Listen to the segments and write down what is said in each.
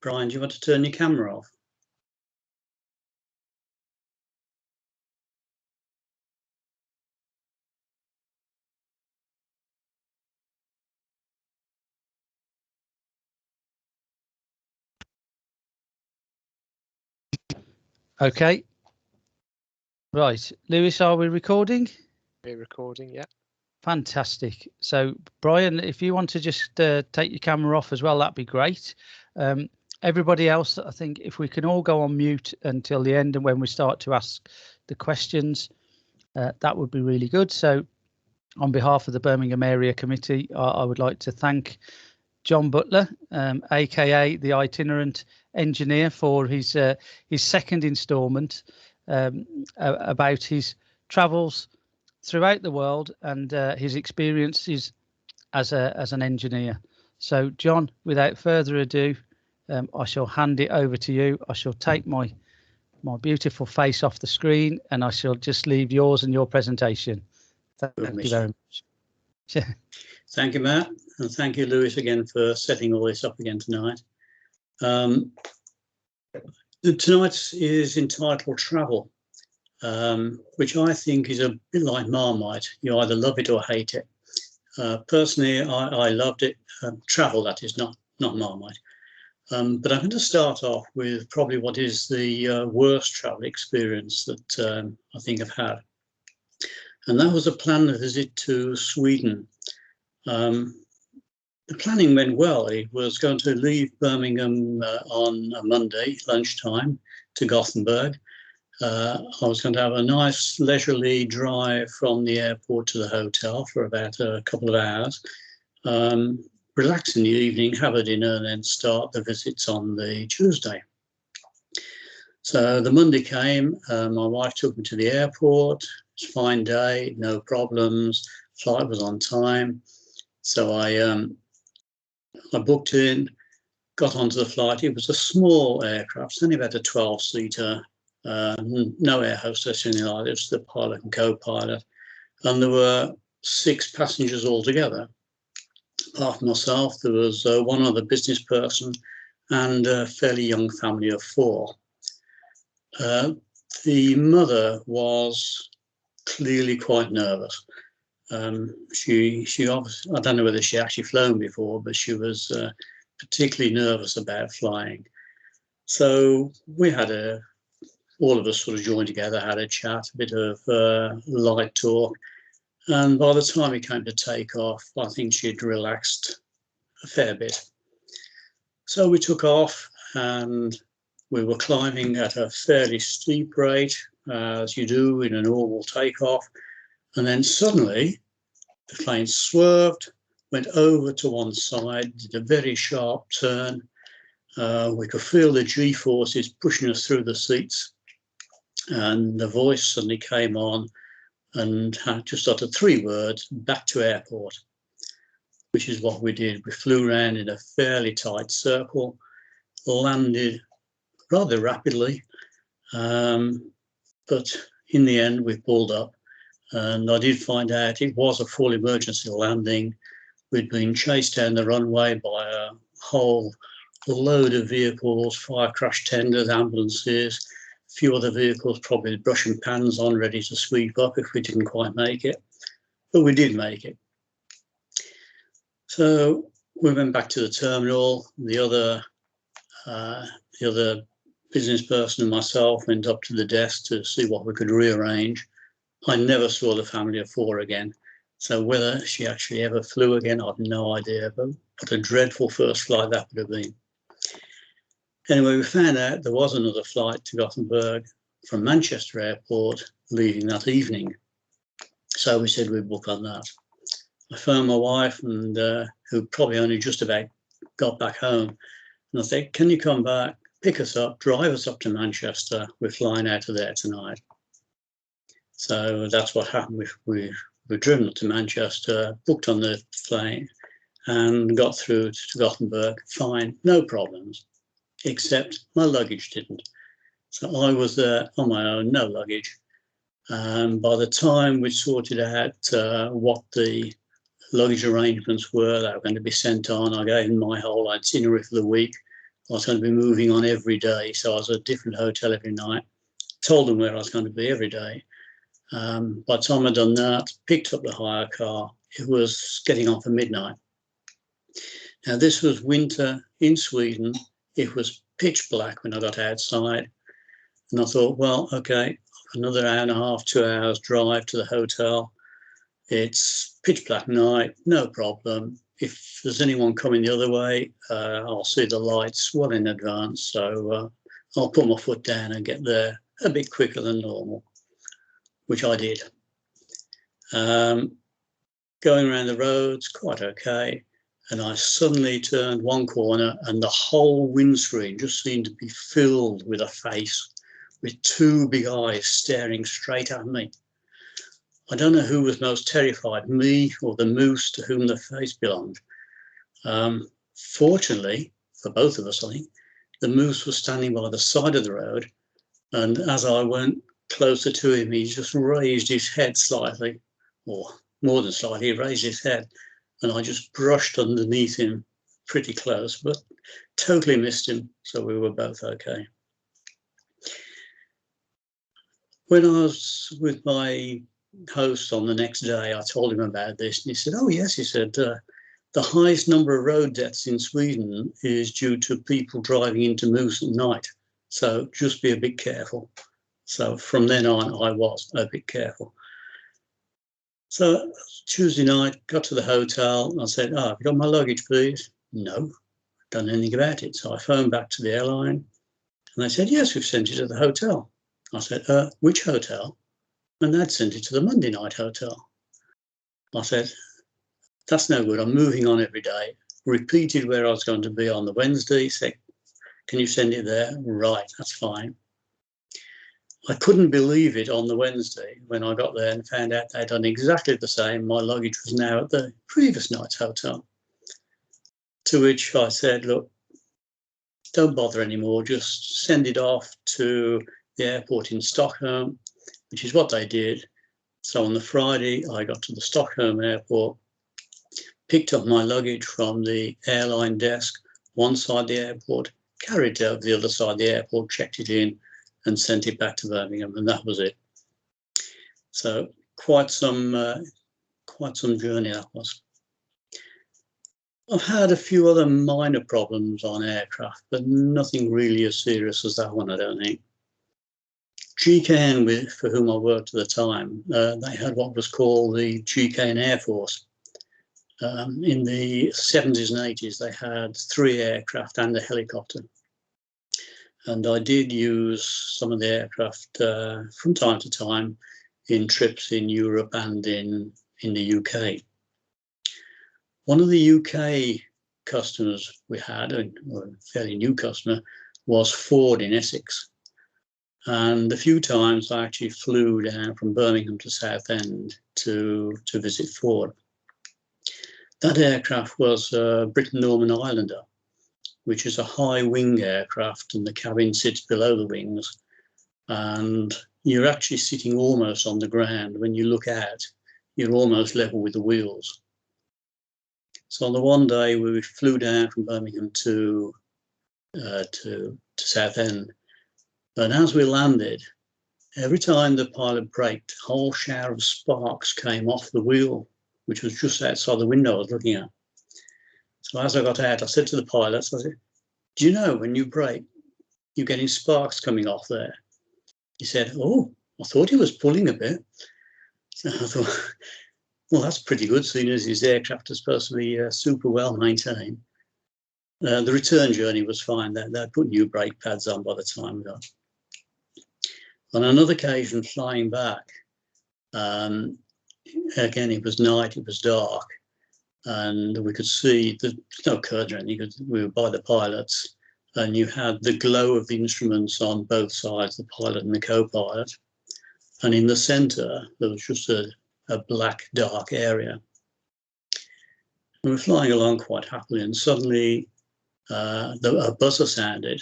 Brian, do you want to turn your camera off? Okay. Right, Lewis, are we recording? We're recording, yeah. Fantastic. So, Brian, if you want to just take your camera off as well, that'd be great. Everybody else, I think if we can all go on mute until the end and when we start to ask the questions, that would be really good. So, on behalf of the Birmingham Area Committee, I would like to thank John Butler, aka the Itinerant Engineer, for his second instalment about his travels throughout the world and his experiences as an engineer. So, John, without further ado, I shall hand it over to you. I shall take my beautiful face off the screen and I shall just leave yours and your presentation. Thank you very much. Thank you, Matt, and thank you, Lewis, again for setting all this up again tonight. Tonight is entitled Travel, which I think is a bit like Marmite. You either love it or hate it. Personally, I loved it. Travel, that is, not Marmite. But I'm going to start off with probably what is the worst travel experience that I think I've had. And that was a planned visit to Sweden. The planning went well. It was going to leave Birmingham on a Monday lunchtime to Gothenburg. I was going to have a nice leisurely drive from the airport to the hotel for about a couple of hours, relax in the evening, have a dinner, and then start the visits on the Tuesday. So the Monday came, my wife took me to the airport. It was a fine day, no problems, flight was on time. So I booked in, got onto the flight. It was a small aircraft, only about a 12-seater, no air hostess, anything like this, the pilot and co-pilot. And there were 6 passengers altogether. Apart from myself, there was one other business person and a fairly young family of 4. The mother was clearly quite nervous. She obviously, I don't know whether she actually flown before, but she was particularly nervous about flying. So we had all of us sort of joined together, had a chat, a bit of light talk. And by the time we came to take off, I think she'd relaxed a fair bit. So we took off and we were climbing at a fairly steep rate, as you do in a normal takeoff. And then suddenly the plane swerved, went over to one side, did a very sharp turn. We could feel the G-forces pushing us through the seats. And the voice suddenly came on and just uttered 3 words, back to airport, which is what we did. We flew around in a fairly tight circle, landed rather rapidly, but in the end we pulled up. And I did find out it was a full emergency landing. We'd been chased down the runway by a whole load of vehicles, fire crash tenders, ambulances, a few other vehicles, probably brush and pans on, ready to sweep up if we didn't quite make it. But we did make it. So we went back to the terminal. The other business person and myself went up to the desk to see what we could rearrange. I never saw the family of 4 again. So whether she actually ever flew again, I've no idea. But what a dreadful first flight that would have been. Anyway, we found out there was another flight to Gothenburg from Manchester Airport leaving that evening. So we said we'd book on that. I phoned my wife, and who probably only just about got back home. And I said, can you come back, pick us up, drive us up to Manchester? We're flying out of there tonight. So that's what happened. We were driven up to Manchester, booked on the plane, and got through to Gothenburg. Fine, no problems, except my luggage didn't. So I was there on my own, no luggage. And by the time we sorted out what the luggage arrangements were that were going to be sent on, I gave them my whole itinerary for the week. I was going to be moving on every day, so I was at a different hotel every night. Told them where I was going to be every day. By the time I'd done that, picked up the hire car, it was getting on for midnight. Now, this was winter in Sweden. It was pitch black when I got outside. And I thought, well, okay, another hour and a half, 2 hours drive to the hotel. It's pitch black night, no problem. If there's anyone coming the other way, I'll see the lights well in advance. So I'll put my foot down and get there a bit quicker than normal, which I did. Going around the roads, quite okay. And I suddenly turned one corner and the whole windscreen just seemed to be filled with a face with two big eyes staring straight at me. I don't know who was most terrified, me or the moose to whom the face belonged. Fortunately, for both of us, I think, the moose was standing by the side of the road, and as I went closer to him, he just raised his head slightly, or more than slightly, he raised his head, and I just brushed underneath him pretty close, but totally missed him, so we were both okay. When I was with my host on the next day, I told him about this, and he said, oh yes, he said, the highest number of road deaths in Sweden is due to people driving into moose at night, so just be a bit careful. So from then on, I was a bit careful. So Tuesday night, got to the hotel, and I said, oh, have you got my luggage, please? No, done anything about it. So I phoned back to the airline, and they said, yes, we've sent it to the hotel. I said, which hotel? And they'd sent it to the Monday night hotel. I said, that's no good. I'm moving on every day. Repeated where I was going to be on the Wednesday. Said, can you send it there? Right, that's fine. I couldn't believe it on the Wednesday when I got there and found out they'd done exactly the same. My luggage was now at the previous night's hotel. To which I said, look, don't bother anymore. Just send it off to the airport in Stockholm, which is what they did. So on the Friday, I got to the Stockholm airport, picked up my luggage from the airline desk, one side of the airport, carried it over the other side of the airport, checked it in, and sent it back to Birmingham, and that was it. So quite some journey that was. I've had a few other minor problems on aircraft, but nothing really as serious as that one, I don't think. GKN, for whom I worked at the time, they had what was called the GKN Air Force. In the 70s and 80s, they had 3 aircraft and a helicopter. And I did use some of the aircraft from time to time in trips in Europe and in the UK. One of the UK customers we had, a fairly new customer, was Ford in Essex. And a few times I actually flew down from Birmingham to Southend to visit Ford. That aircraft was a Britten-Norman Islander, which is a high wing aircraft, and the cabin sits below the wings. And you're actually sitting almost on the ground. When you look out, you're almost level with the wheels. So on the one day we flew down from Birmingham to Southend, and as we landed, every time the pilot braked, a whole shower of sparks came off the wheel, which was just outside the window I was looking at. So as I got out, I said to the pilots, I said, do you know when you brake, you're getting sparks coming off there? He said, oh, I thought he was pulling a bit. So I thought, well, that's pretty good, seeing as his aircraft is supposed to be super well maintained. The return journey was fine. They'd put new brake pads on by the time we got. On another occasion, flying back, again, it was night, it was dark, and we could see there's no curtains or anything because we were by the pilots, and you had the glow of the instruments on both sides, the pilot and the co-pilot. And in the centre, there was just a black, dark area. We were flying along quite happily, and suddenly a buzzer sounded,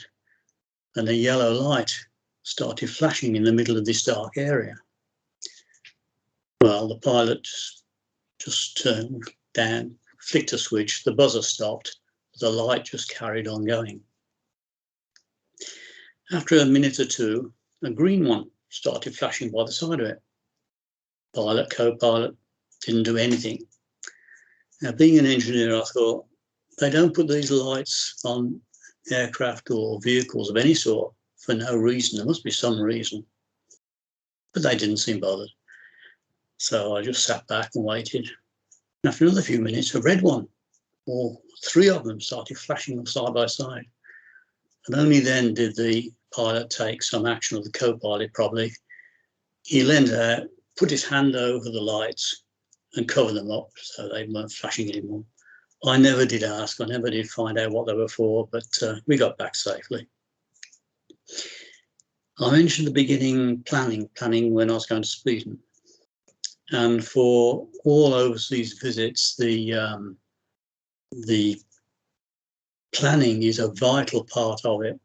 and a yellow light started flashing in the middle of this dark area. Well, the pilot just turned down, flicked a switch, the buzzer stopped, the light just carried on going. After a minute or two, a green one started flashing by the side of it. Pilot, co-pilot, didn't do anything. Now, being an engineer, I thought, they don't put these lights on aircraft or vehicles of any sort for no reason. There must be some reason. But they didn't seem bothered. So I just sat back and waited. And after another few minutes, a red one, or 3 of them, started flashing side by side. And only then did the pilot take some action, or the co-pilot probably. He leaned out, put his hand over the lights and covered them up so they weren't flashing anymore. I never did ask, I never did find out what they were for, but we got back safely. I mentioned at the beginning planning when I was going to Sweden. And for all overseas visits, the planning is a vital part of it.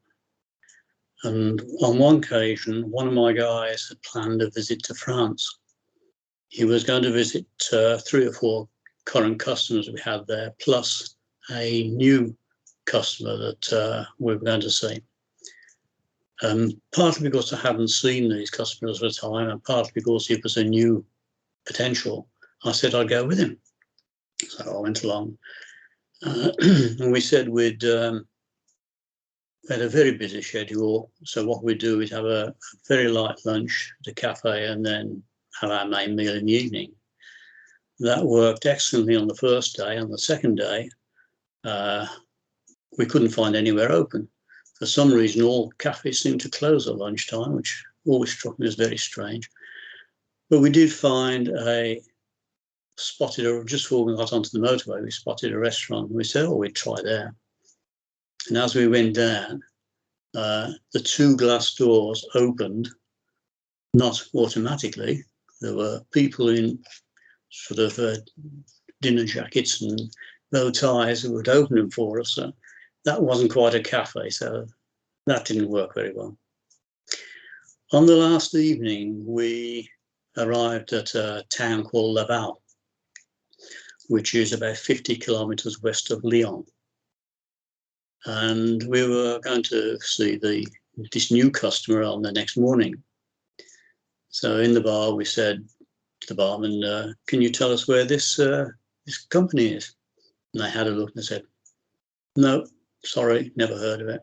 And on one occasion, one of my guys had planned a visit to France. He was going to visit 3 or 4 current customers we had there, plus a new customer that we were going to see. Partly because I hadn't seen these customers at the time, and partly because it was a new potential, I said I'd go with him. So I went along. And we said we'd had a very busy schedule. So what we'd do is have a very light lunch at a cafe and then have our main meal in the evening. That worked excellently on the first day. On the second day, we couldn't find anywhere open. For some reason, all cafes seemed to close at lunchtime, which always struck me as very strange. But we did find just before we got onto the motorway, we spotted a restaurant. And we said, we'd try there. And as we went down, the 2 glass doors opened, not automatically. There were people in sort of dinner jackets and bow ties who would open them for us. So that wasn't quite a cafe, so that didn't work very well. On the last evening, we arrived at a town called Laval, which is about 50 kilometres west of Lyon. And we were going to see this new customer on the next morning. So in the bar, we said to the barman, can you tell us where this company is? And they had a look and they said, no, sorry, never heard of it.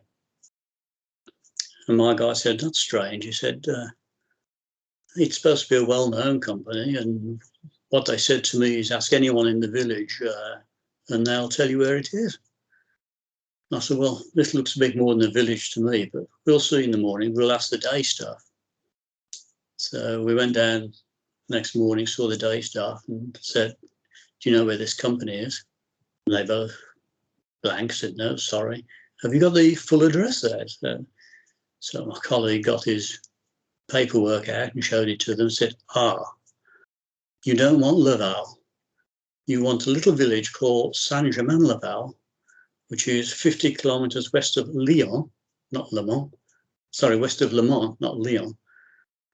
And my guy said, that's strange. He said, it's supposed to be a well-known company. And what they said to me is ask anyone in the village and they'll tell you where it is. I said, well, this looks a bit more than a village to me, but we'll see in the morning. We'll ask the day staff. So we went down next morning, saw the day staff and said, do you know where this company is? And they both blank, said, no, sorry. Have you got the full address there? So my colleague got his paperwork out and showed it to them and said, you don't want Laval. You want a little village called Saint-Germain-Laval, which is 50 kilometres west of Lyon, not Le Mans. Sorry, west of Le Mans, not Lyon,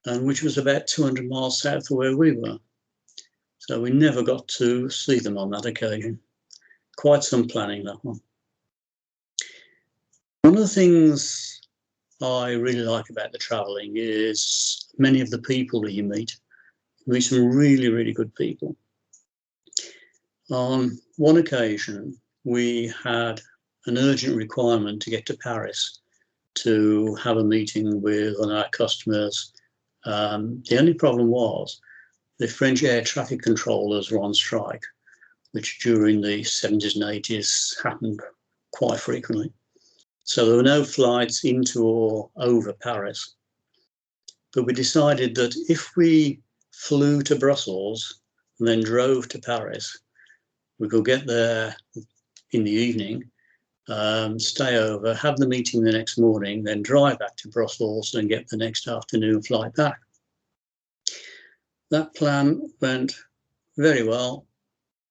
and which was about 200 miles south of where we were. So we never got to see them on that occasion. Quite some planning, that one. One of the things I really like about the travelling is many of the people that you meet. You meet some really, really good people. On one occasion, we had an urgent requirement to get to Paris to have a meeting with one of our customers. The only problem was the French air traffic controllers were on strike, which during the 70s and 80s happened quite frequently. So there were no flights into or over Paris. But we decided that if we flew to Brussels and then drove to Paris, we could get there in the evening, stay over, have the meeting the next morning, then drive back to Brussels and get the next afternoon flight back. That plan went very well,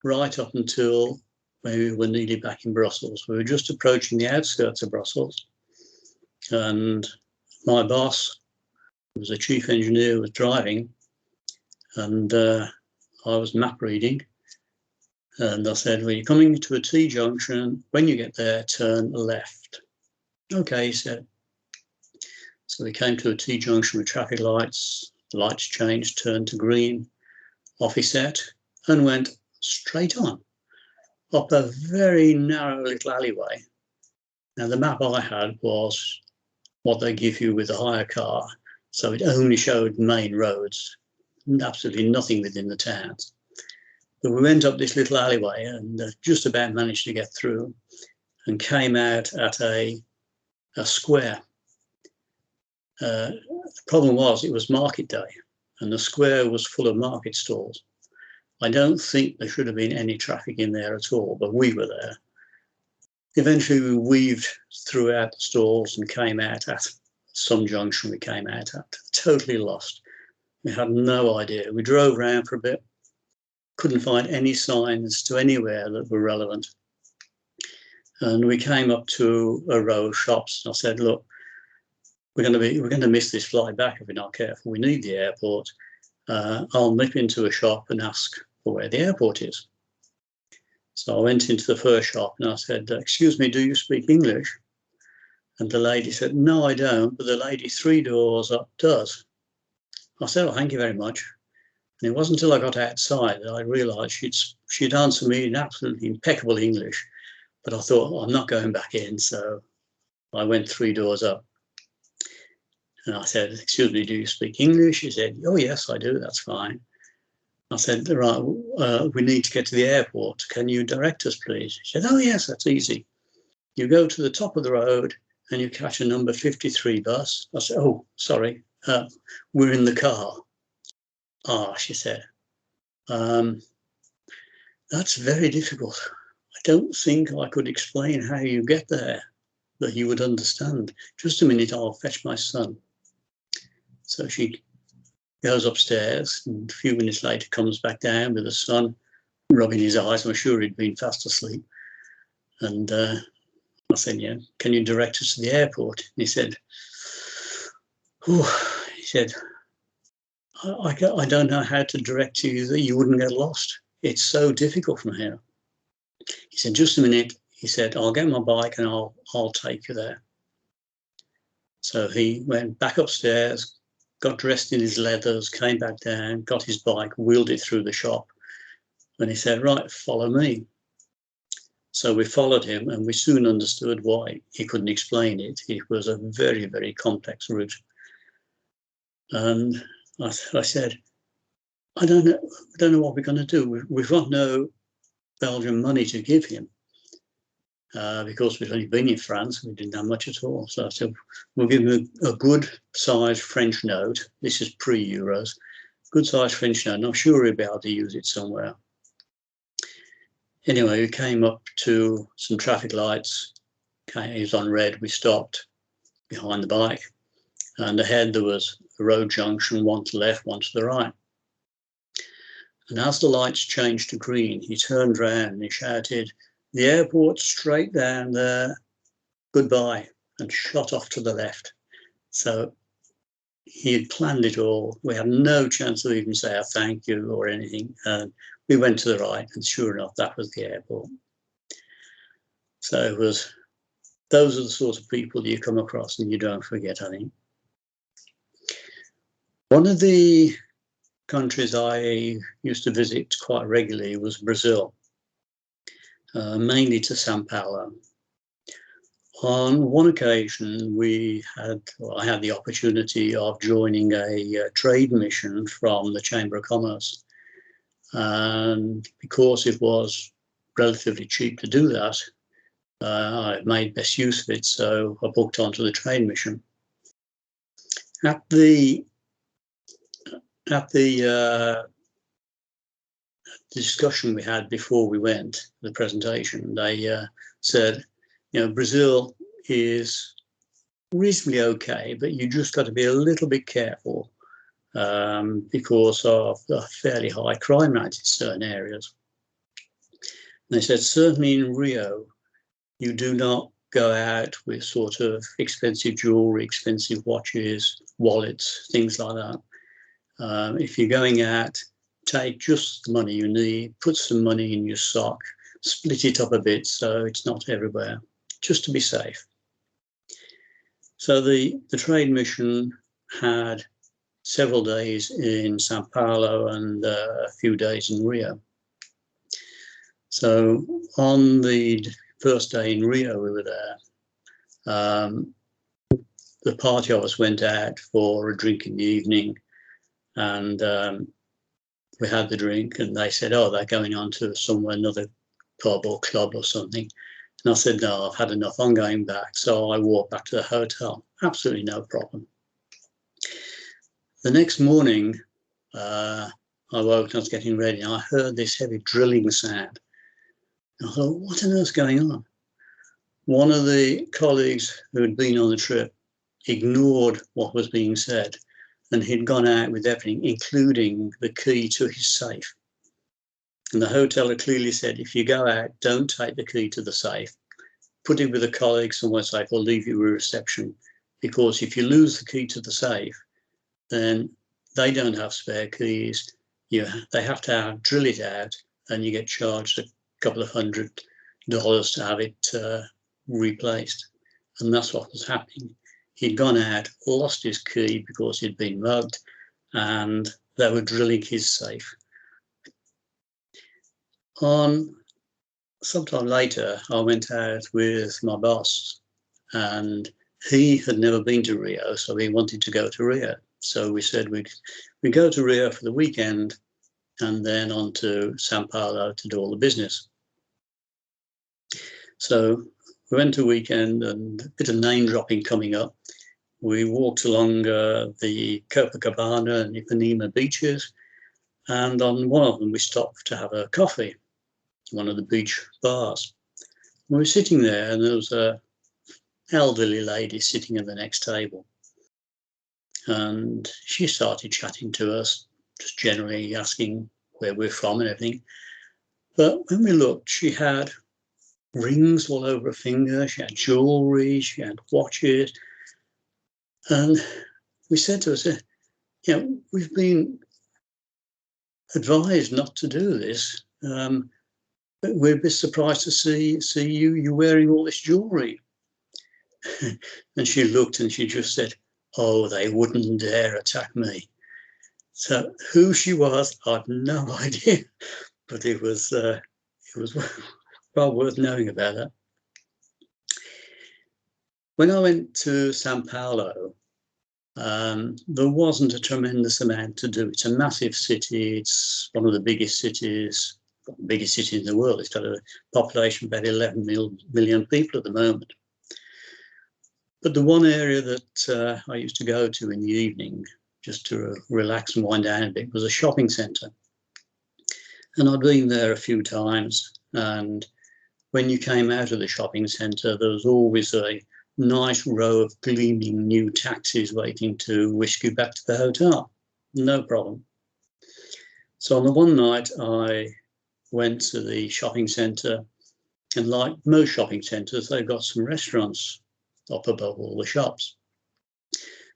right up until we were nearly back in Brussels. We were just approaching the outskirts of Brussels, and my boss, who was a chief engineer, was driving, and I was map reading. And I said, well, you're coming to a T-junction. When you get there, turn left. Okay, he said. So we came to a T-junction with traffic lights. The lights changed, turned to green. Off he set and went straight on up a very narrow little alleyway. Now, the map I had was what they give you with a hire car, so it only showed main roads, absolutely nothing within the towns. But we went up this little alleyway and just about managed to get through and came out at a square. The problem was it was market day and the square was full of market stalls. I don't think there should have been any traffic in there at all, but we were there. Eventually we weaved throughout the stalls and came out at some junction we came out at, totally lost. We had no idea. We drove around for a bit, couldn't find any signs to anywhere that were relevant. And we came up to a row of shops and I said, look, we're going to miss this flight back if we're not careful. We need the airport. I'll nip into a shop and ask for where the airport is. So I went into the first shop and I said, excuse me, do you speak English? And the lady said, no, I don't, but the lady 3 doors up does. I said, oh, thank you very much. And it wasn't until I got outside that I realised she'd answered me in absolutely impeccable English. But I thought, I'm not going back in. So I went 3 doors up. And I said, excuse me, do you speak English? She said, oh, yes, I do. That's fine. I said, right, we need to get to the airport. Can you direct us, please? She said, oh, yes, that's easy. You go to the top of the road and you catch a number 53 bus. I said, oh, sorry, we're in the car. Ah, she said, that's very difficult. I don't think I could explain how you get there, that you would understand. Just a minute, I'll fetch my son. So she goes upstairs and a few minutes later comes back down with the son rubbing his eyes. I'm sure he'd been fast asleep. And I said, yeah, can you direct us to the airport? And he said, oh, he said, I don't know how to direct you that you wouldn't get lost. It's so difficult from here. He said, just a minute. He said, I'll get my bike and I'll take you there. So he went back upstairs, got dressed in his leathers, came back down, got his bike, wheeled it through the shop. And he said, right, follow me. So we followed him and we soon understood why he couldn't explain it. It was a very, very complex route. And I said, I don't know what we're going to do. We've got no Belgian money to give him because we've only been in France. We didn't have much at all. So I said, we'll give him a good sized French note. This is pre-Euros. Good sized French note. And I'm sure he'll be able to use it somewhere. Anyway, we came up to some traffic lights. It was on red. We stopped behind the bike. And ahead there was a road junction, one to the left, one to the right. And as the lights changed to green, he turned round and he shouted, the airport's straight down there, goodbye, and shot off to the left. So he had planned it all. We had no chance of even saying a thank you or anything. We went to the right and sure enough, that was the airport. So those are the sort of people you come across and you don't forget, I think. One of the countries I used to visit quite regularly was Brazil, mainly to Sao Paulo. On one occasion, I had the opportunity of joining a trade mission from the Chamber of Commerce. And because it was relatively cheap to do that, I made best use of it. So I booked onto the trade mission. At the discussion we had before we went, the presentation, they said, Brazil is reasonably okay, but you just got to be a little bit careful because of the fairly high crime rate in certain areas. And they said, certainly in Rio, you do not go out with sort of expensive jewelry, expensive watches, wallets, things like that. If you're going out, take just the money you need, put some money in your sock, split it up a bit so it's not everywhere, just to be safe. So the trade mission had several days in Sao Paulo and a few days in Rio. So on the first day in Rio, we were there. The party of us went out for a drink in the evening, and we had the drink, and they said, oh, they're going on to somewhere, another pub or club or something. And I said, no, I've had enough, I'm going back. So I walked back to the hotel, absolutely no problem. The next morning, I woke and I was getting ready, and I heard this heavy drilling sound. And I thought, what on earth's going on? One of the colleagues who had been on the trip ignored what was being said, and he'd gone out with everything, including the key to his safe. And the hotel had clearly said, if you go out, don't take the key to the safe. Put it with a colleague somewhere safe, or leave it with reception. Because if you lose the key to the safe, then they don't have spare keys. They have to drill it out, and you get charged a couple of $100 to have it replaced. And that's what was happening. He'd gone out, lost his key because he'd been mugged, and they were drilling his safe. Sometime later, I went out with my boss, and he had never been to Rio, so he wanted to go to Rio. So we said we'd go to Rio for the weekend and then on to Sao Paulo to do all the business. So we went to weekend, and a bit of name dropping coming up. We walked along the Copacabana and Ipanema beaches, and on one of them we stopped to have a coffee, one of the beach bars. We were sitting there, and there was an elderly lady sitting at the next table. And she started chatting to us, just generally asking where we're from and everything. But when we looked, she had rings all over her finger, she had jewelry, she had watches. And we said to her, we've been advised not to do this. But we're a bit surprised to see you wearing all this jewelry. And she looked and she just said, oh, they wouldn't dare attack me. So who she was, I've no idea, but it was well worth knowing about that. When I went to Sao Paulo, there wasn't a tremendous amount to do. It's a massive city. It's one of the biggest cities in the world. It's got a population of about 11 million people at the moment. But the one area that I used to go to in the evening, just to relax and wind down a bit, was a shopping centre. And I'd been there a few times. And when you came out of the shopping centre, there was always a nice row of gleaming new taxis waiting to whisk you back to the hotel. No problem. So on the one night, I went to the shopping centre, and like most shopping centres, they've got some restaurants up above all the shops.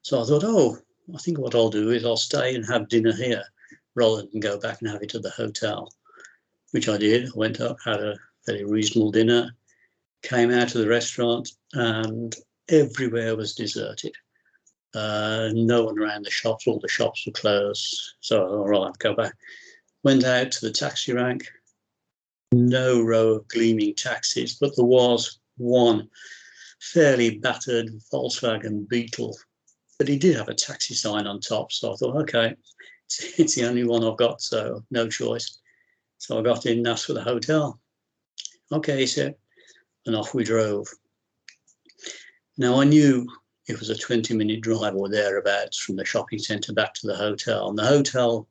So I thought, I think what I'll do is I'll stay and have dinner here rather than go back and have it at the hotel, which I did. I went up, had a very reasonable dinner, came out of the restaurant, and everywhere was deserted. No one around the shops, all the shops were closed. So I thought, all right, go back. Went out to the taxi rank, no row of gleaming taxis, but there was one fairly battered Volkswagen Beetle, but he did have a taxi sign on top. So I thought, okay, it's the only one I've got, so no choice. So I got in and asked for the hotel. Okay, he said, and off we drove. Now I knew it was a 20-minute drive or thereabouts from the shopping centre back to the hotel. And the hotel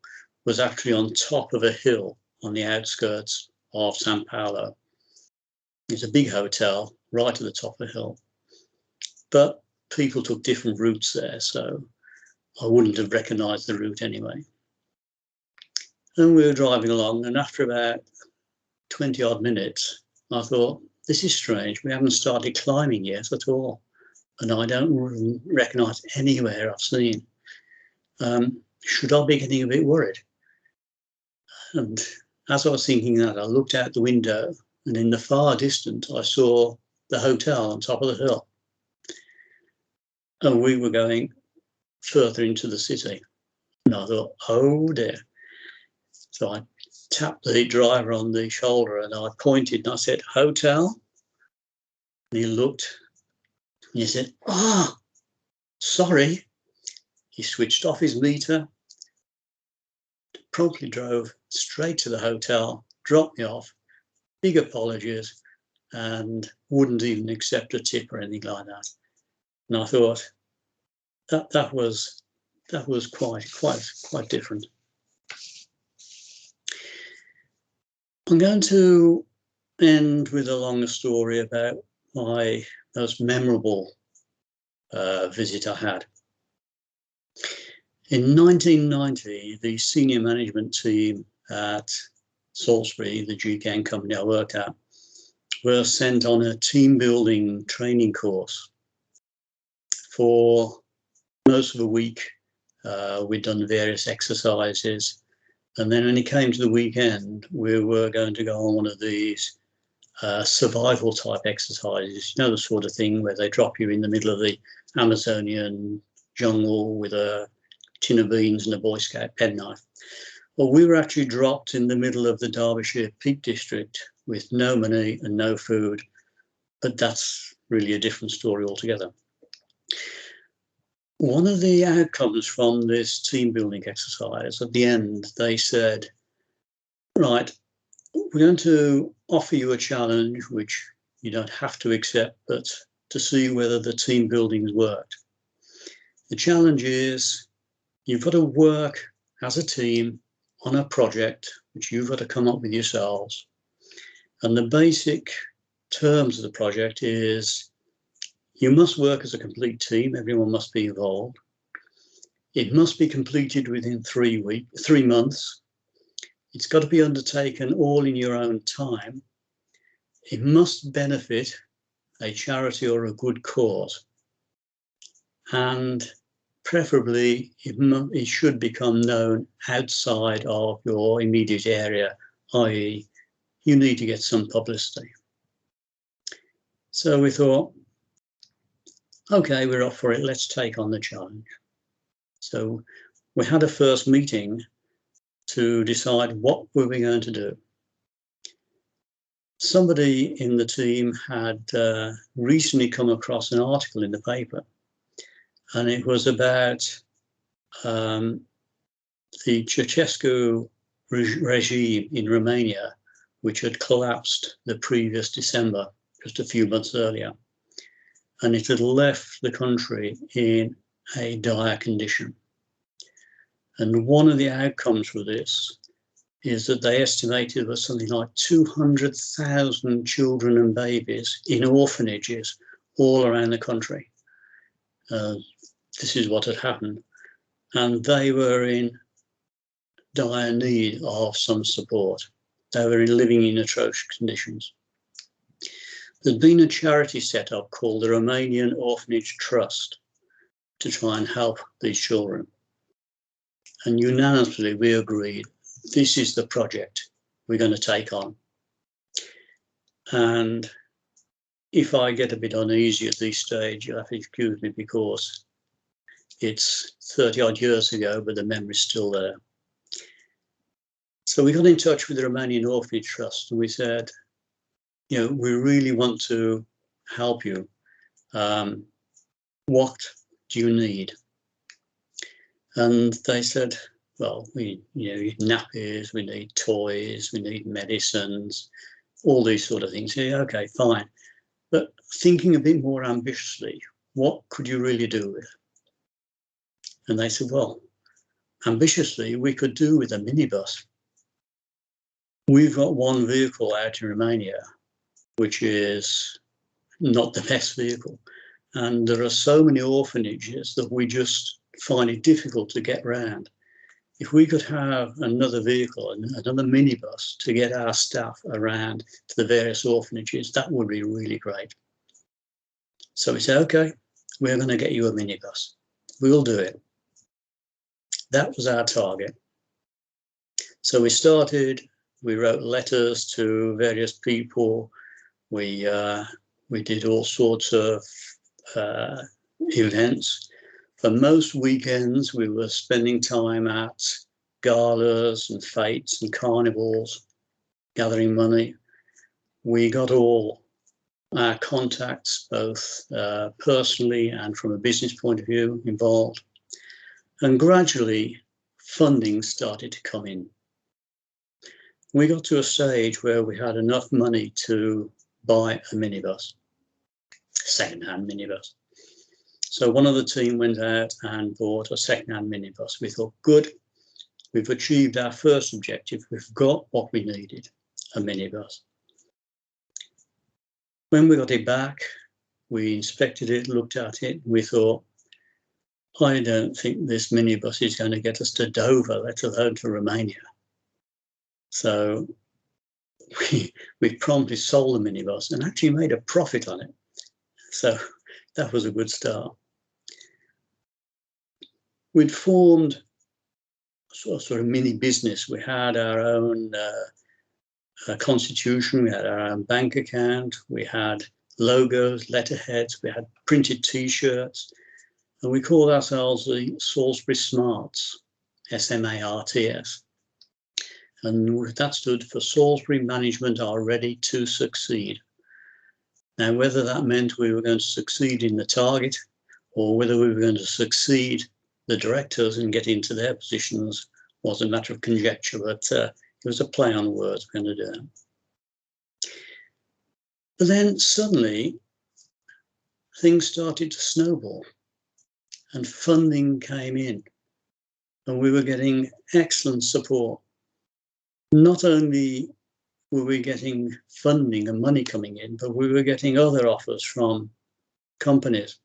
was actually on top of a hill on the outskirts of Sao Paulo. It's a big hotel right at the top of the hill. But people took different routes there, so I wouldn't have recognised the route anyway. And we were driving along, and after about 20 odd minutes, I thought, this is strange. We haven't started climbing yet at all. And I don't recognise anywhere I've seen. Should I be getting a bit worried? And as I was thinking that, I looked out the window, and in the far distance, I saw the hotel on top of the hill. and we were going further into the city. And I thought, oh dear. So I tapped the driver on the shoulder and I pointed and I said, hotel? And he looked and he said, sorry. He switched off his meter, promptly drove straight to the hotel, dropped me off, big apologies, and wouldn't even accept a tip or anything like that. And I thought that was quite different. I'm going to end with a longer story about my most memorable visit I had. In 1990, the senior management team at Salisbury, the GKN company I worked at, were sent on a team building training course. For most of the week, we'd done various exercises. And then when it came to the weekend, we were going to go on one of these survival type exercises, you know, the sort of thing where they drop you in the middle of the Amazonian jungle with a tin of beans and a Boy Scout penknife. Well, we were actually dropped in the middle of the Derbyshire Peak District with no money and no food, but that's really a different story altogether. One of the outcomes from this team building exercise, at the end, they said, right, we're going to offer you a challenge which you don't have to accept, but to see whether the team building's worked. The challenge is you've got to work as a team on a project which you've got to come up with yourselves. And the basic terms of the project is you must work as a complete team. Everyone must be involved. It must be completed within 3 months. It's got to be undertaken all in your own time. It must benefit a charity or a good cause. And preferably, it should become known outside of your immediate area, i.e., you need to get some publicity. So we thought, okay, we're up for it. Let's take on the challenge. So we had a first meeting to decide what we were going to do. Somebody in the team had recently come across an article in the paper, and it was about the Ceausescu regime in Romania, which had collapsed the previous December, just a few months earlier. And it had left the country in a dire condition. And one of the outcomes for this is that they estimated there was something like 200,000 children and babies in orphanages all around the country. This is what had happened. And they were in dire need of some support. They were living in atrocious conditions. There'd been a charity set up called the Romanian Orphanage Trust to try and help these children. And unanimously, we agreed, this is the project we're going to take on. And if I get a bit uneasy at this stage, you'll have to excuse me because it's 30 odd years ago, but the memory's still there. So we got in touch with the Romanian Orphanage Trust and we said, you know, we really want to help you. What do you need? And they said, well, we need nappies, we need toys, we need medicines, all these sort of things. Yeah, okay, fine. But thinking a bit more ambitiously, what could you really do with? And they said, well, ambitiously, we could do with a minibus. We've got one vehicle out in Romania, which is not the best vehicle. And there are so many orphanages that we just find it difficult to get around. If we could have another vehicle, another minibus to get our staff around to the various orphanages, that would be really great. So we said, okay, we're going to get you a minibus. We'll do it. That was our target. So we started, we wrote letters to various people. We did all sorts of events. For most weekends, we were spending time at galas and fetes and carnivals, gathering money. We got all our contacts, both personally and from a business point of view, involved. And gradually, funding started to come in. We got to a stage where we had enough money to buy a minibus, second-hand minibus. So one of the team went out and bought a second-hand minibus. We thought, good, we've achieved our first objective. We've got what we needed, a minibus. When we got it back, we inspected it, looked at it. We thought, I don't think this minibus is going to get us to Dover, let alone to Romania. So we promptly sold the minibus and actually made a profit on it. So that was a good start. We'd formed a sort of mini business. We had our own constitution, we had our own bank account, we had logos, letterheads, we had printed T-shirts, and we called ourselves the Salisbury Smarts, SMARTS. And that stood for Salisbury Management Are Ready to Succeed. Now, whether that meant we were going to succeed in the target or whether we were going to succeed the directors and get into their positions was a matter of conjecture, but it was a play on words. We're going to do that. But then suddenly things started to snowball and funding came in and we were getting excellent support. Not only were we getting funding and money coming in, but we were getting other offers from companies.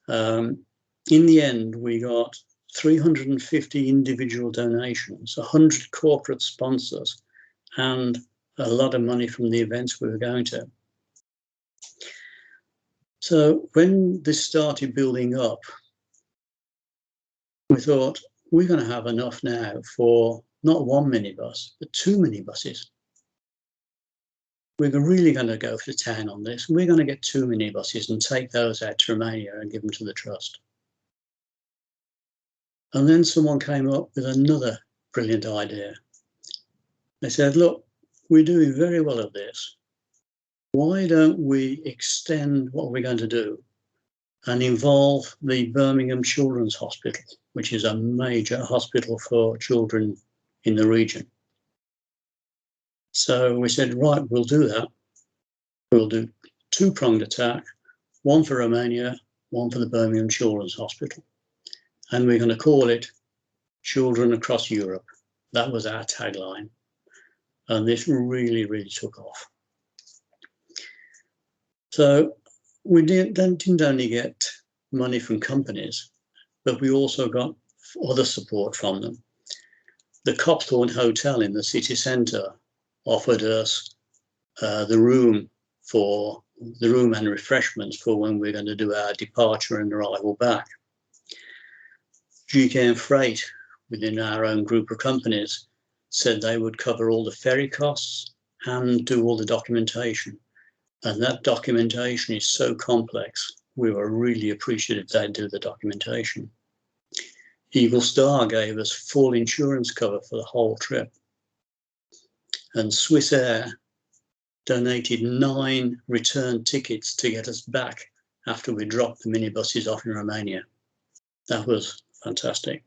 In the end, we got 350 individual donations, 100 corporate sponsors, and a lot of money from the events we were going to. So when this started building up, we thought, we're going to have enough now for not one minibus, but 2 minibuses. We're really going to go for the town on this. We're going to get 2 minibuses and take those out to Romania and give them to the trust. And then someone came up with another brilliant idea. They said, look, we're doing very well at this. Why don't we extend what we're going to do and involve the Birmingham Children's Hospital, which is a major hospital for children in the region. So we said, right, we'll do that. We'll do 2-pronged attack, one for Romania, one for the Birmingham Children's Hospital. And we're going to call it Children Across Europe. That was our tagline. And this really, really took off. So we didn't only get money from companies, but we also got other support from them. The Copthorne Hotel in the city centre offered us the room and refreshments for when we're going to do our departure and arrival back. GKN Freight, within our own group of companies, said they would cover all the ferry costs and do all the documentation. And that documentation is so complex, we were really appreciative they'd do the documentation. Eagle Star gave us full insurance cover for the whole trip. And Swiss Air donated 9 return tickets to get us back after we dropped the minibuses off in Romania. That was fantastic.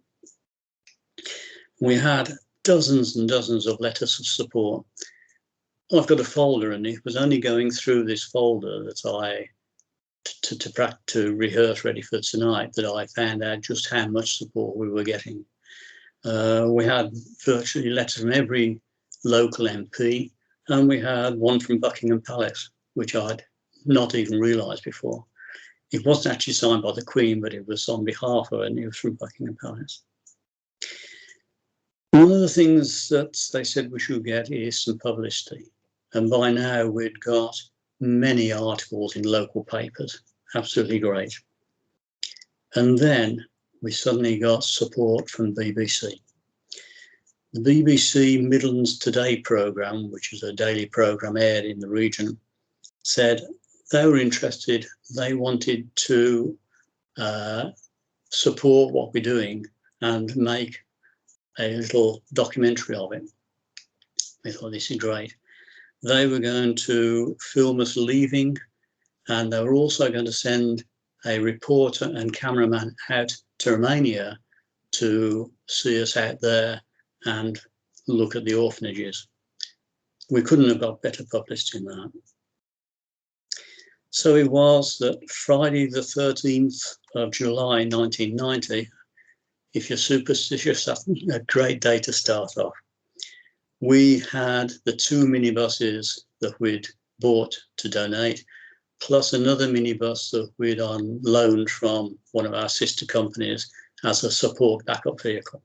We had dozens and dozens of letters of support. I've got a folder, and it was only going through this folder that I, to rehearse ready for tonight, that I found out just how much support we were getting. We had virtually letters from every local MP, and we had one from Buckingham Palace, which I'd not even realised before. It wasn't actually signed by the Queen, but it was on behalf of her, and it was from Buckingham Palace. One of the things that they said we should get is some publicity. And by now we'd got many articles in local papers, absolutely great. And then we suddenly got support from BBC. The BBC Midlands Today programme, which is a daily programme aired in the region, said they were interested. They wanted to support what we're doing and make a little documentary of it. We thought, this is great. They were going to film us leaving, and they were also going to send a reporter and cameraman out to Romania to see us out there and look at the orphanages. We couldn't have got better publicity than that. So it was that Friday the 13th of July 1990, if you're superstitious, that's a great day to start off. We had the 2 minibuses that we'd bought to donate, plus another minibus that we'd on loaned from one of our sister companies as a support backup vehicle.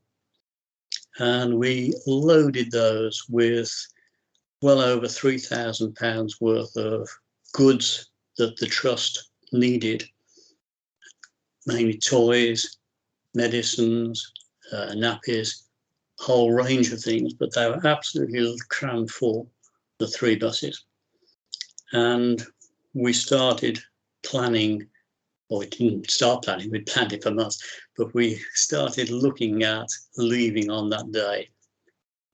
And we loaded those with well over £3,000 worth of goods that the trust needed, mainly toys, medicines, nappies, whole range of things, but they were absolutely crammed full, the 3 buses. And we started planning, or we didn't start planning, we'd planned it for months, but we started looking at leaving on that day.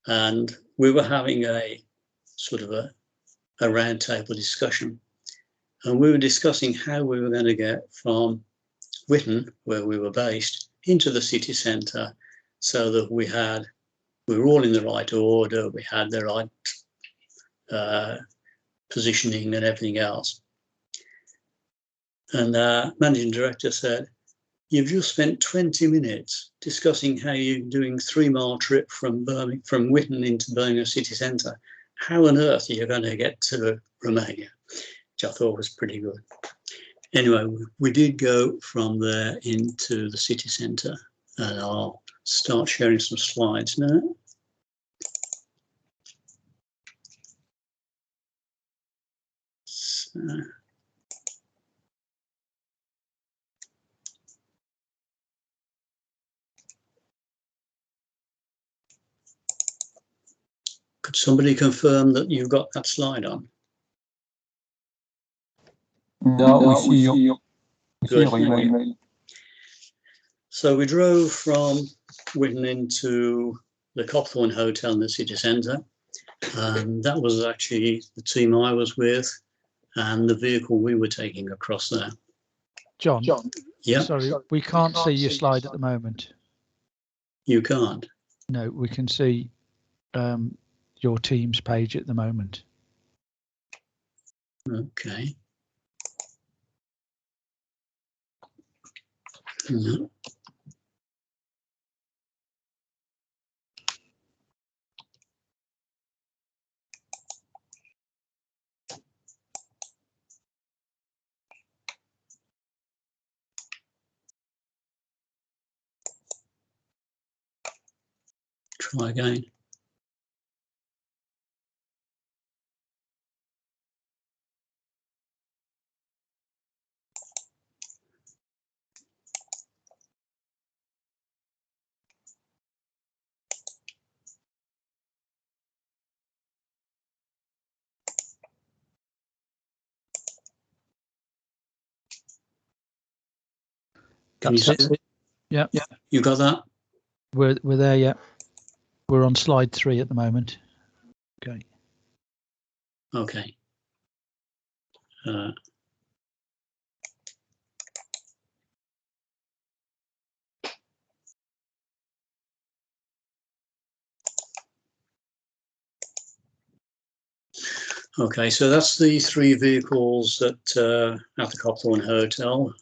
And we were having a sort of a roundtable discussion. And we were discussing how we were going to get from Witten, where we were based, into the city centre, so that we were all in the right order, we had the right positioning and everything else. And our managing director said, "You've just spent 20 minutes discussing how you're doing a 3-mile trip from Witten into Birmingham city centre. How on earth are you going to get to Romania?" Which I thought was pretty good. Anyway, we did go from there into the city centre, and I'll start sharing some slides now. So, could somebody confirm that you've got that slide on? No, we see your email. So we drove from Witten into the Copthorne Hotel in the city centre, and that was actually the team I was with and the vehicle we were taking across there. John, Yeah. sorry, we can't see your slide at the moment. You can't? No, we can see your team's page at the moment. Okay. No. Try again. Can you see it? Yeah. Yeah. You got that? We're there, yeah. We're on slide 3 at the moment. Okay. Okay. Okay, so that's the 3 vehicles that at the Copthorne Hotel,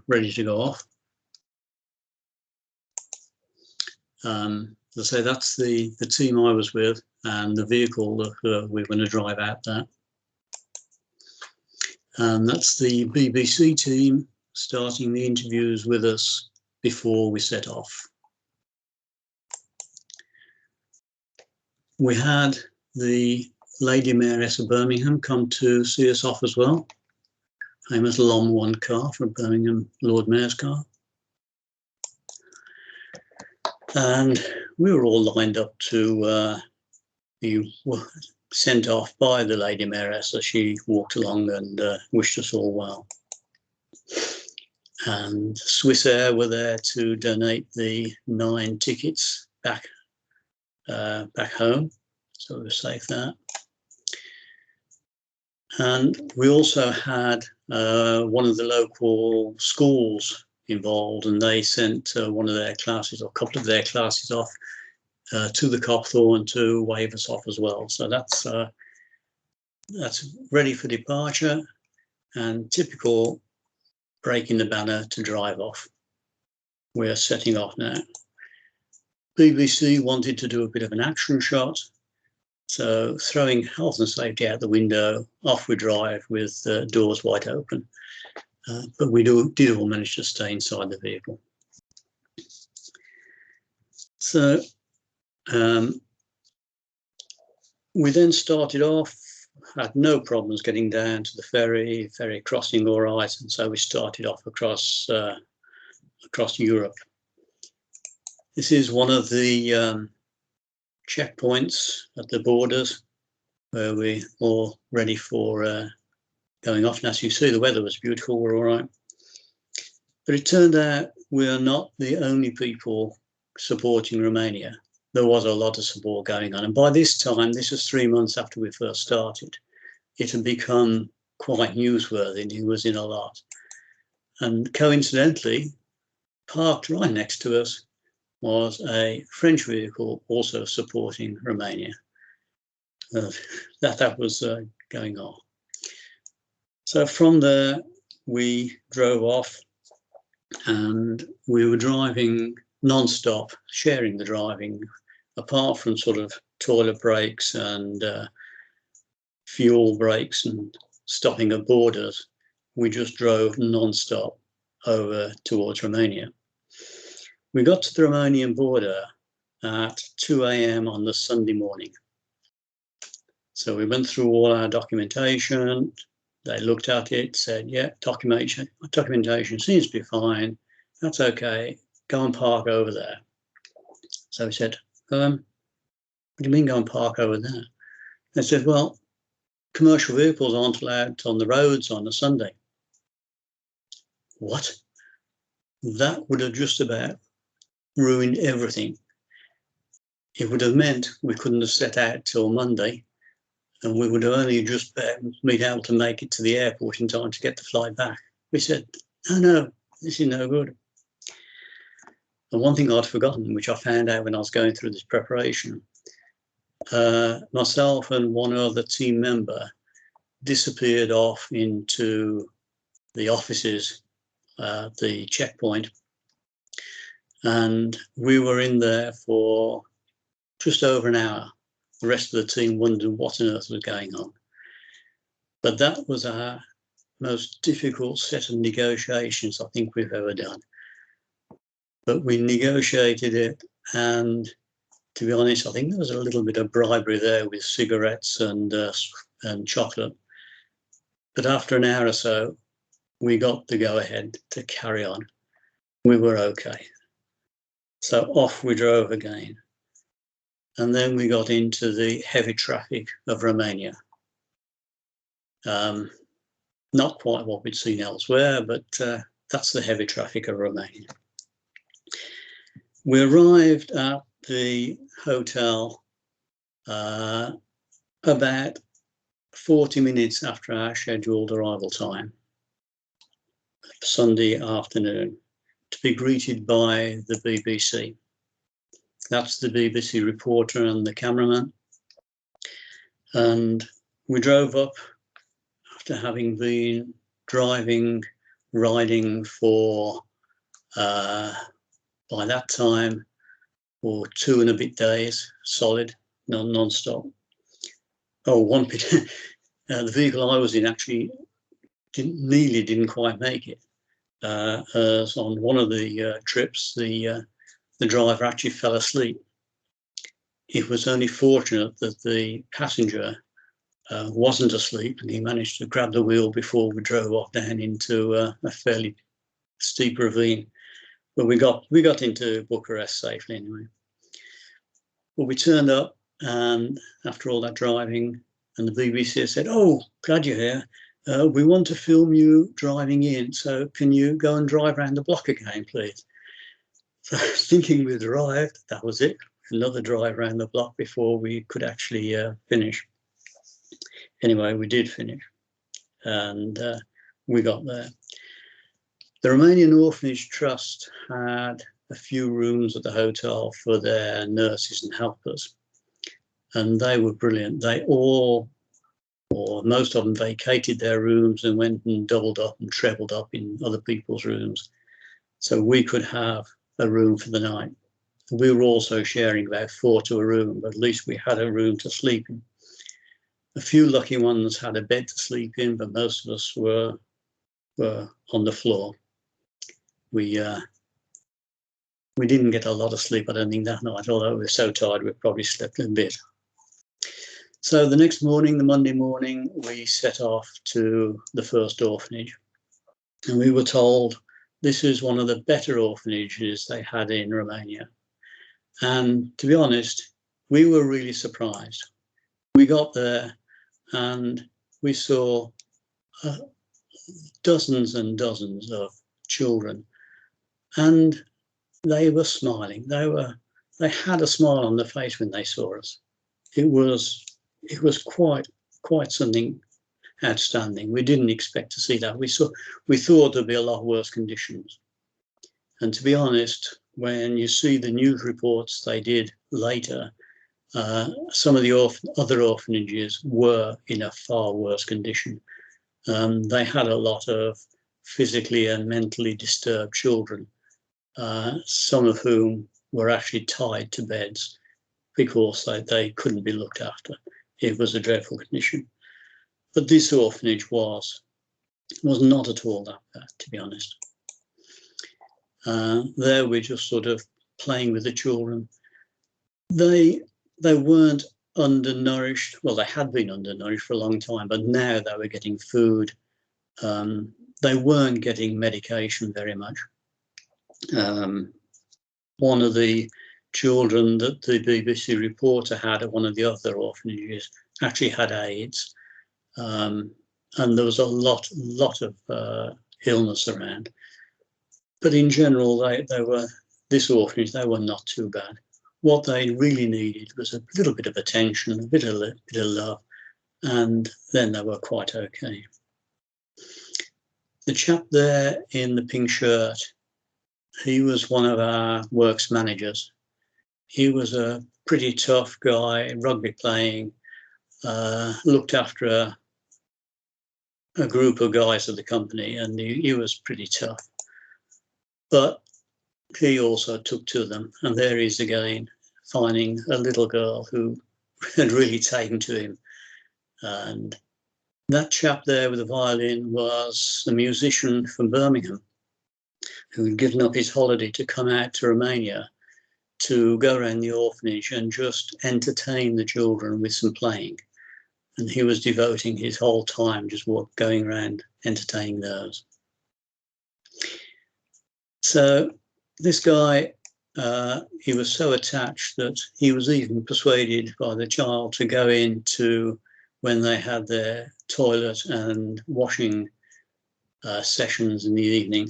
ready to go off. As I say, that's the team I was with and the vehicle that we were going to drive out there. And that's the BBC team starting the interviews with us before we set off. We had the Lady Mayoress of Birmingham come to see us off as well. Famous Lom 1 car from Birmingham, Lord Mayor's car. And we were all lined up to be sent off by the Lady Mayoress as she walked along and wished us all well. and Swissair were there to donate the 9 tickets back home, so we were safe there. And we also had one of the local schools involved, and they sent one of their classes, or a couple of their classes, off to the Copthorne to wave us off as well. So that's ready for departure, and typical breaking the banner to drive off. We're setting off now. BBC wanted to do a bit of an action shot, so throwing health and safety out the window, off we drive with doors wide open. But we did all manage to stay inside the vehicle. So we then started off, had no problems getting down to the ferry crossing all right, and so we started off across Europe. This is one of the checkpoints at the borders where we're all ready for going off. And as you see, the weather was beautiful, we're all right. But it turned out we're not the only people supporting Romania. There was a lot of support going on. And by this time, this was 3 months after we first started, it had become quite newsworthy, and he was in a lot. And coincidentally, parked right next to us was a French vehicle also supporting Romania. That was going on. So from there, we drove off, and we were driving non-stop, sharing the driving, apart from sort of toilet breaks and fuel breaks and stopping at borders. We just drove non-stop over towards Romania. We got to the Romanian border at 2 a.m. on the Sunday morning. So we went through all our documentation. They looked at it, said, yeah, documentation seems to be fine. That's okay. Go and park over there. So we said, what do you mean go and park over there? They said, well, commercial vehicles aren't allowed on the roads on a Sunday. What? That would have just about ruined everything. It would have meant we couldn't have set out till Monday, and we would have only just been able to make it to the airport in time to get the flight back. We said, no, this is no good. And one thing I'd forgotten, which I found out when I was going through this preparation, myself and one other team member disappeared off into the offices, the checkpoint, and we were in there for just over an hour. The rest of the team wondered what on earth was going on. But that was our most difficult set of negotiations I think we've ever done. But we negotiated it, and to be honest, I think there was a little bit of bribery there with cigarettes and chocolate. But after an hour or so, we got the go-ahead to carry on. We were okay. So off we drove again. And then we got into the heavy traffic of Romania. Not quite what we'd seen elsewhere, but that's the heavy traffic of Romania. We arrived at the hotel about 40 minutes after our scheduled arrival time, Sunday afternoon, to be greeted by the BBC. That's the BBC reporter and the cameraman. And we drove up after having been riding for, by that time, for 2 and a bit days, solid, non-stop. Oh, one bit, the vehicle I was in actually didn't quite make it. As on one of the trips, the driver actually fell asleep. It was only fortunate that the passenger wasn't asleep, and he managed to grab the wheel before we drove off down into a fairly steep ravine. But we got into Bucharest safely anyway. Well, we turned up, and after all that driving, and the BBC said, "Oh, glad you're here. we want to film you driving in, so can you go and drive around the block again, please? So thinking we'd arrived, that was it. Another drive around the block before we could actually finish. Anyway, we did finish, and we got there. The Romanian Orphanage Trust had a few rooms at the hotel for their nurses and helpers, and they were brilliant. They all, or most of them, vacated their rooms and went and doubled up and trebled up in other people's rooms, so we could have a room for the night. We were also sharing about 4 to a room, but at least we had a room to sleep in. A few lucky ones had a bed to sleep in, but most of us were on the floor. We didn't get a lot of sleep, I don't think, that night, although we were so tired we probably slept a bit. So the next morning, the Monday morning, we set off to the first orphanage, and we were told this is one of the better orphanages they had in Romania. And to be honest, we were really surprised. We got there and we saw dozens and dozens of children, and they were smiling. They had a smile on their face when they saw us. It was quite something outstanding. We didn't expect to see that. We thought there'd be a lot worse conditions. And to be honest, when you see the news reports they did later, some of the other orphanages were in a far worse condition. They had a lot of physically and mentally disturbed children, some of whom were actually tied to beds because they couldn't be looked after. It was a dreadful condition. But this orphanage was not at all that bad, to be honest. There we're just sort of playing with the children. They weren't undernourished. Well, they had been undernourished for a long time, but now they were getting food. They weren't getting medication very much. One of the children that the BBC reporter had at one of the other orphanages actually had AIDS, and there was a lot of illness around. But in general, this orphanage, they were not too bad. What they really needed was a little bit of attention, a bit of love, and then they were quite okay. The chap there in the pink shirt, he was one of our works managers. He was a pretty tough guy, rugby playing, looked after a group of guys at the company, and he was pretty tough. But he also took to them, and there he is again, finding a little girl who had really taken to him. And that chap there with the violin was a musician from Birmingham who had given up his holiday to come out to Romania to go around the orphanage and just entertain the children with some playing. And he was devoting his whole time just going around entertaining those. So this guy, he was so attached that he was even persuaded by the child to go into when they had their toilet and washing sessions in the evening.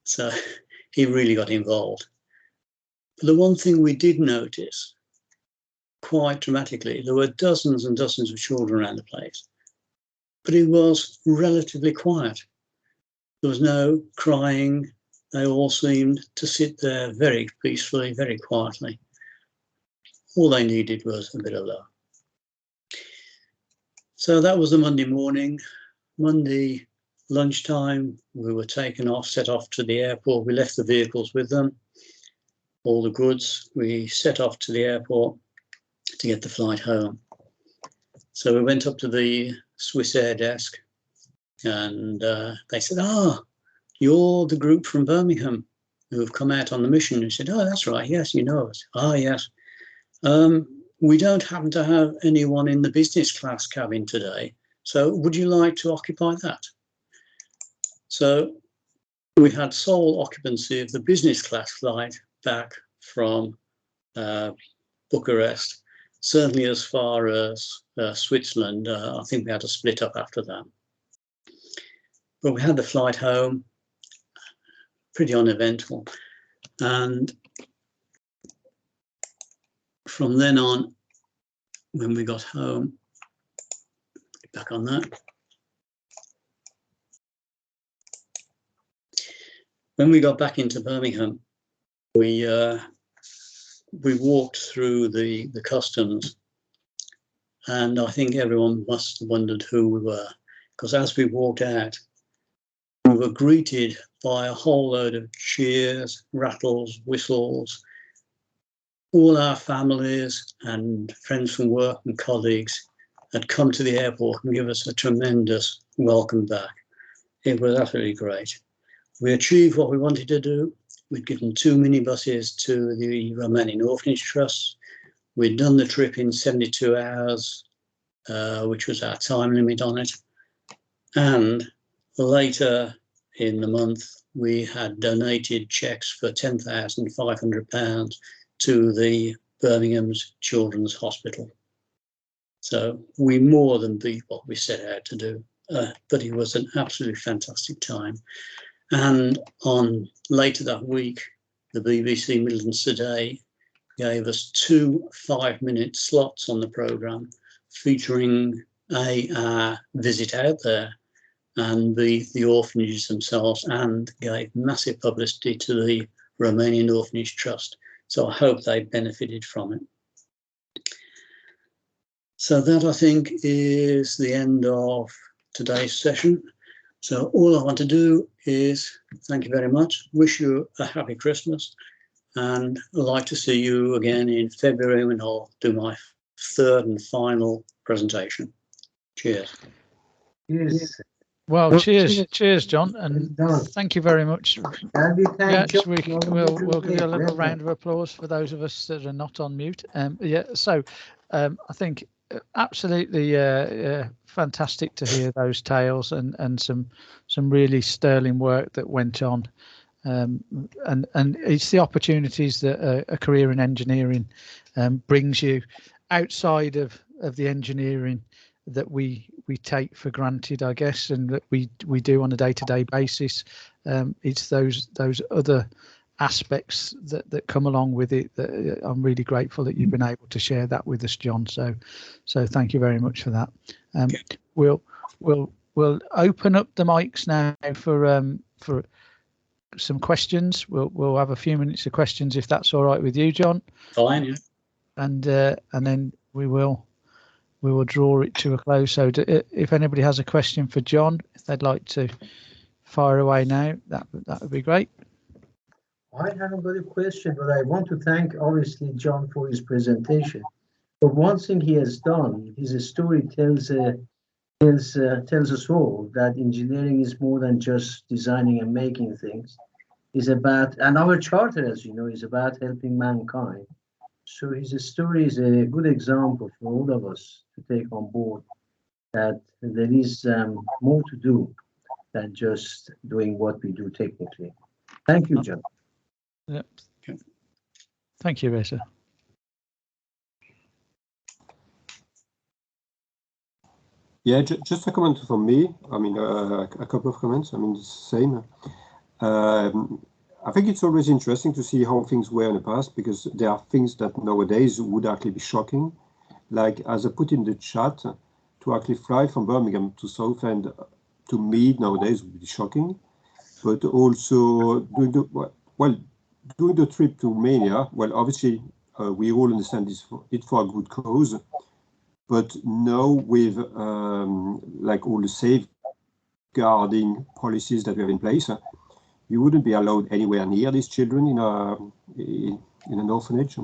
So he really got involved. But the one thing we did notice quite dramatically, there were dozens and dozens of children around the place, but it was relatively quiet. There was no crying. They all seemed to sit there very peacefully, very quietly. All they needed was a bit of love. So that was the Monday morning. Monday lunchtime, we were taken off, set off to the airport. We left the vehicles with them, all the goods. We set off to the airport to get the flight home. So we went up to the Swiss Air desk, and they said, you're the group from Birmingham who have come out on the mission. We said, oh, that's right. Yes, you know us. Yes. We don't happen to have anyone in the business class cabin today. So would you like to occupy that? So we had sole occupancy of the business class flight back from Bucharest. certainly as far as Switzerland, I think we had to split up after that. But we had the flight home, pretty uneventful. And from then on, when we got home, back on that. When we got back into Birmingham, we walked through the customs, and I think everyone must have wondered who we were, because as we walked out, we were greeted by a whole load of cheers, rattles, whistles. All our families and friends from work and colleagues had come to the airport and give us a tremendous welcome back. It was absolutely great. We achieved what we wanted to do. We'd given 2 minibuses to the Romanian Orphanage Trust. We'd done the trip in 72 hours, which was our time limit on it. And later in the month, we had donated cheques for £10,500 to the Birmingham's Children's Hospital. So we more than beat what we set out to do, but it was an absolutely fantastic time. And on later that week, the BBC Midlands Today gave us 2 5-minute slots on the programme featuring our visit out there and the orphanages themselves, and gave massive publicity to the Romanian Orphanage Trust. So I hope they benefited from it. So that, I think, is the end of today's session. So all I want to do is thank you very much, wish you a happy Christmas, and I'd like to see you again in February when I'll do my 3rd and final presentation. Cheers. Yes. Well, cheers, John, and thank you very much. Yes, we'll give you a little round of applause for those of us that are not on mute. So I think absolutely fantastic to hear those tales and some really sterling work that went on. And it's the opportunities that a career in engineering brings you outside of the engineering that we take for granted, I guess, and that we do on a day-to-day basis. It's those other aspects that come along with it that I'm really grateful that you've been able to share that with us, John. So thank you very much for that. We'll open up the mics now for some questions. We'll have a few minutes of questions if that's all right with you, John. Fine. Yeah. And then we will draw it to a close. So if anybody has a question for John, if they'd like to fire away now, that would be great. I haven't got a question, but I want to thank, obviously, John for his presentation. But one thing he has done, his story tells us all that engineering is more than just designing and making things. It's about, and our charter, as you know, is about helping mankind. So his story is a good example for all of us to take on board, that there is more to do than just doing what we do technically. Thank you, John. Yep. Okay. Thank you, Reza. Yeah, just a comment from me. I mean, a couple of comments. I mean, the same. I think it's always interesting to see how things were in the past, because there are things that nowadays would actually be shocking. Like, as I put in the chat, to actually fly from Birmingham to Southend to me nowadays would be shocking. But also doing the trip to Romania, well, obviously we all understand it for a good cause. But now with like all the safeguarding policies that we have in place, you wouldn't be allowed anywhere near these children in an orphanage.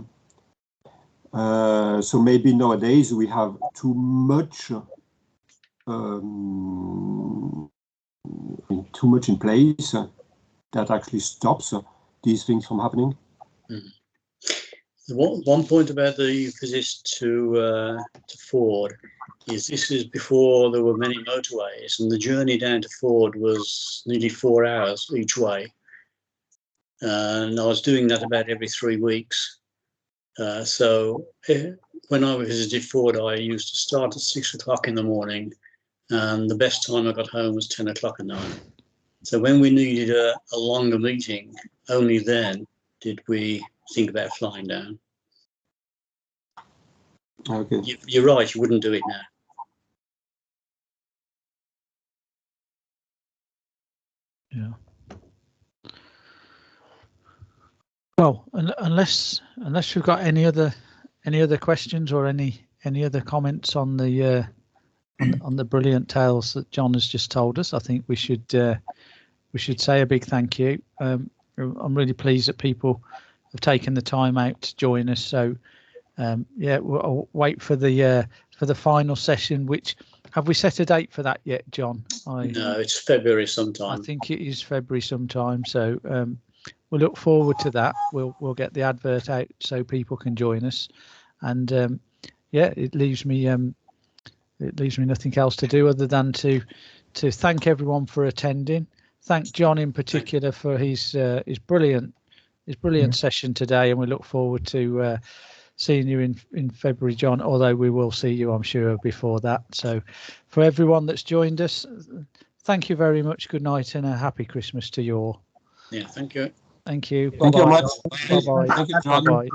So maybe nowadays we have too much in place that actually stops these things from happening. One point about the visits to Ford is this is before there were many motorways, and the journey down to Ford was nearly 4 hours each way. And I was doing that about every 3 weeks. So when I visited Ford, I used to start at 6 o'clock in the morning, and the best time I got home was 10 o'clock at night. So when we needed a longer meeting, only then did we think about flying down. Okay. You're right, you wouldn't do it now. Yeah. Well, unless we've got any other questions or any other comments on the on the brilliant tales that John has just told us, I think we should say a big thank you. I'm really pleased that people have taken the time out to join us. So yeah, we'll wait for the final session. Which, have we set a date for that yet, John? No, it's February sometime. I think it is February sometime. So we'll look forward to that. We'll get the advert out so people can join us. And yeah, it leaves me nothing else to do other than to thank everyone for attending. Thank John in particular for his brilliant session today, and we look forward to seeing you in February, John, although we will see you, I'm sure, before that. So for everyone that's joined us, thank you very much. Good night and a happy Christmas to you all. Yeah, thank you. Thank you. Thank you Bye-bye. much. Bye-bye. Thank you, John. Bye-bye.